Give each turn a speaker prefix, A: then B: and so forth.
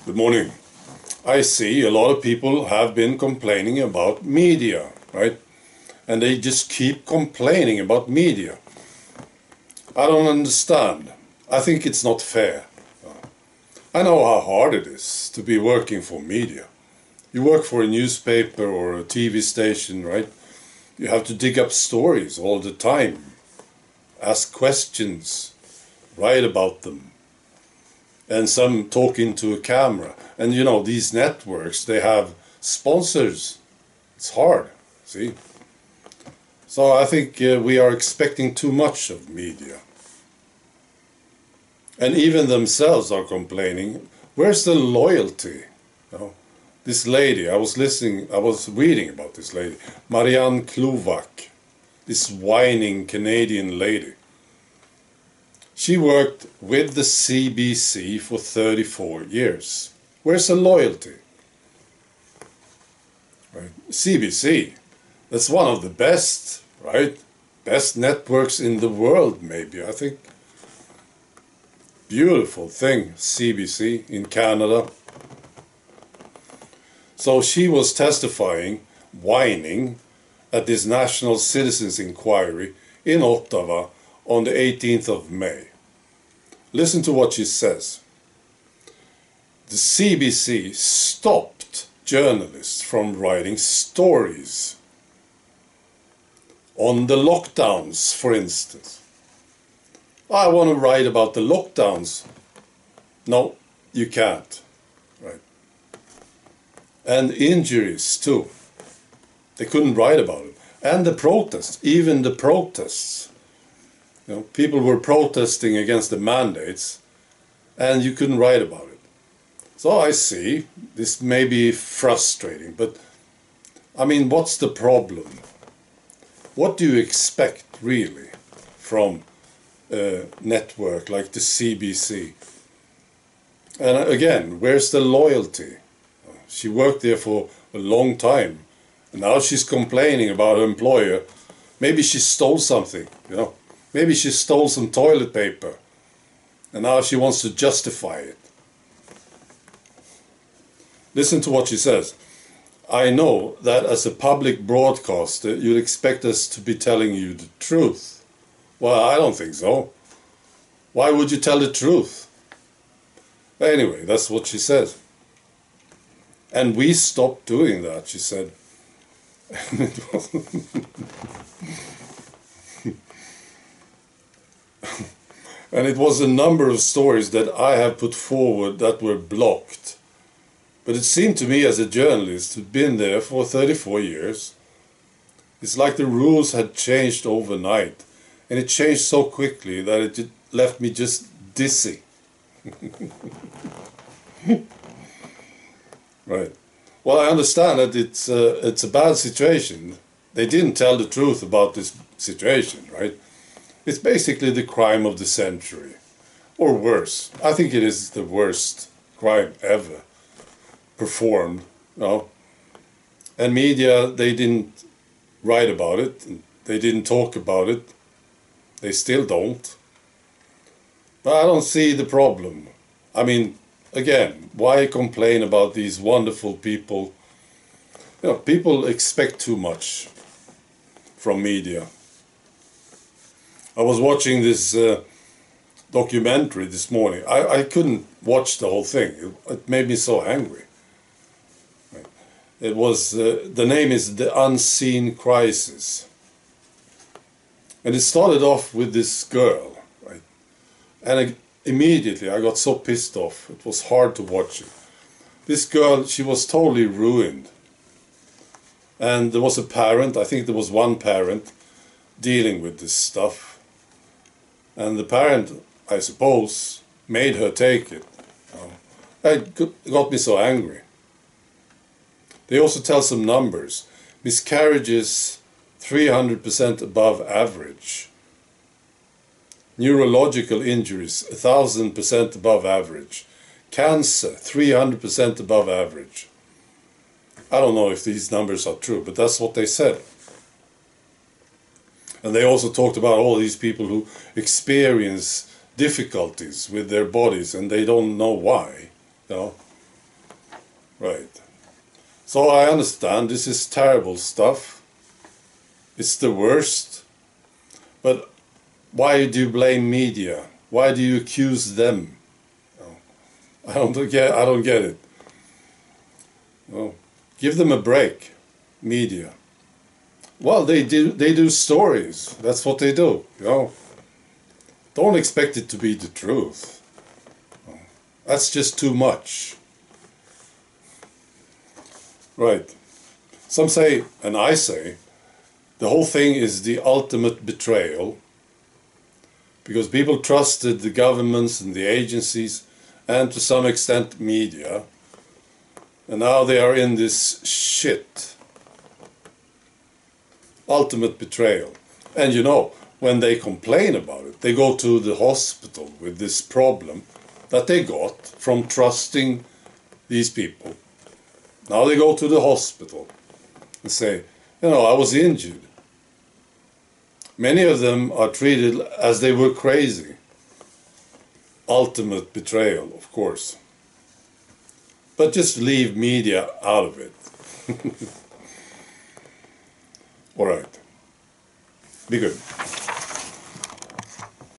A: Good morning. I see a lot of people have been complaining about media, right? And they just keep complaining about media. I don't understand. I think it's not fair. I know how hard it is to be working for media. You work for a newspaper or a TV station, right? You have to dig up stories all the time, ask questions, write about them. And some talk into a camera. And you know, these networks, they have sponsors. It's hard, see? So I think we are expecting too much of media. And even themselves are complaining. Where's the loyalty? You know, this lady, I was reading about this lady, Marianne Klowak, this whining Canadian lady. She worked with the CBC for 34 years. Where's the loyalty? Right. CBC, that's one of the best, right? Best networks in the world, maybe, I think. Beautiful thing, CBC in Canada. So she was testifying, whining, at this National Citizens Inquiry in Ottawa on the 18th of May. Listen to what she says. The CBC stopped journalists from writing stories on the lockdowns, for instance. I want to write about the lockdowns. No, you can't. Right? And injuries too. They couldn't write about it. And the protests, even the protests. You know, people were protesting against the mandates, and you couldn't write about it. So I see, this may be frustrating, but I mean, what's the problem? What do you expect, really, from a network like the CBC? And again, where's the loyalty? She worked there for a long time, and now she's complaining about her employer. Maybe she stole something, you know. Maybe she stole some toilet paper, and now she wants to justify it. Listen to what she says. I know that as a public broadcaster, you'd expect us to be telling you the truth. Well, I don't think so. Why would you tell the truth? Anyway, that's what she says. And we stopped doing that, she said. And it was a number of stories that I have put forward that were blocked. But it seemed to me as a journalist who'd been there for 34 years, it's like the rules had changed overnight. And it changed so quickly that it left me just dizzy. Right. Well, I understand that it's a bad situation. They didn't tell the truth about this situation, right? It's basically the crime of the century, or worse. I think it is the worst crime ever performed, you know. And media, they didn't write about it, they didn't talk about it, they still don't. But I don't see the problem. I mean, again, why complain about these wonderful people? You know, people expect too much from media. I was watching this documentary this morning. I couldn't watch the whole thing. It made me so angry. Right. It was, the name is The Unseen Crisis. And it started off with this girl, right? And immediately I got so pissed off. It was hard to watch it. This girl, she was totally ruined. And there was a parent, I think there was one parent, dealing with this stuff. And the parent, I suppose, made her take it. It got me so angry. They also tell some numbers. Miscarriages, 300% above average. Neurological injuries, 1,000% above average. Cancer, 300% above average. I don't know if these numbers are true, but that's what they said. And they also talked about all these people who experience difficulties with their bodies and they don't know why. You know? Right. So I understand this is terrible stuff. It's the worst. But why do you blame media? Why do you accuse them? I don't get it. Oh, give them a break, media. Well, they do stories. That's what they do. Don't expect it to be the truth. That's just too much. Right. Some say, and I say, the whole thing is the ultimate betrayal, because people trusted the governments and the agencies and to some extent media, and now they are in this shit. Ultimate betrayal. And when they complain about it, they go to the hospital with this problem that they got from trusting these people. Now they go to the hospital and say, I was injured. Many of them are treated as they were crazy. Ultimate betrayal, of course. But just leave media out of it. All right. Be good.